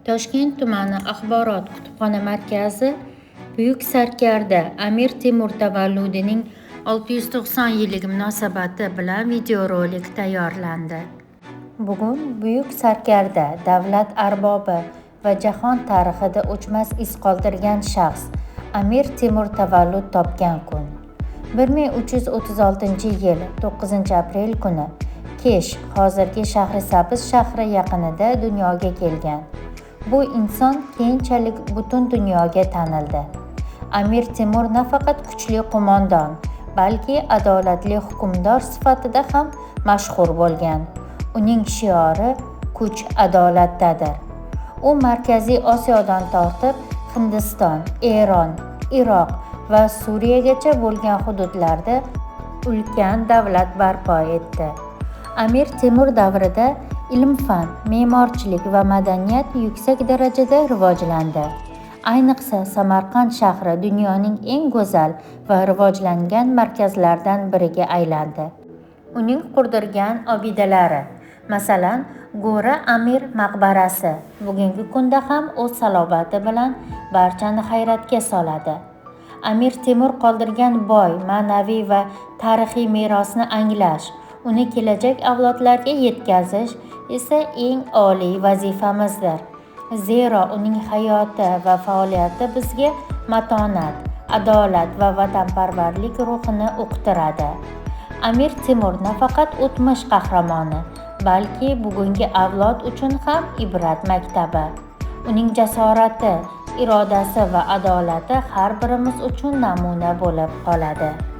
Toshkent tumani axborot kutubxona markazi Buyuk Sarkarda Amir Temur tavalludining 690 yilligi munosabati bilan videorolik tayyorlandi. Bugun Buyuk Sarkarda davlat arbobi va jahon tarixida o'chmas iz qoldirgan shaxs Amir Temur tavallud topgan kun. 1336-yil 9-aprel kuni Kesh, hozirgi Shahrisabz shahri yaqinida dunyoga kelgan. Bu inson keyinchalik butun dunyoga tanildi. Amir Temur nafaqat kuchli qo'mondon, balki adolatli hukmdor sifatida ham mashhur bo'lgan. Uning shiori kuch adolatdadir. U Markaziy Osiyodan tortib Hindiston, Eron, Iroq va Suriyagacha bo'lgan hududlarda ulkan davlat barpo etdi. Amir Temur davrida ilm-fan, me'morchilik va madaniyat yuksak darajada rivojlandi. Ayniqsa Samarqand shahri dunyoning eng go'zal va rivojlangan markazlaridan biriga aylandi. Uning qurdirgan obidalari, masalan, Go'ra Amir maqbarasi bugungi kunda ham o'z salobati bilan barchani hayratga soladi. Amir Temur qoldirgan boy, ma'naviy va tarixiy merosni anglash, uni kelajak avlodlarga yetkazish esa eng oliy vazifamizdir. Zero uning hayoti va faoliyati bizga matonat, adolat va vatanparvarlik ruhini uqtiradi. Amir Temur nafaqat o'tmish qahramoni, balki bugungi avlod uchun ham ibrat maktabi. Uning jasorati, irodasi va adolati har birimiz uchun namuna bo'lib qoladi.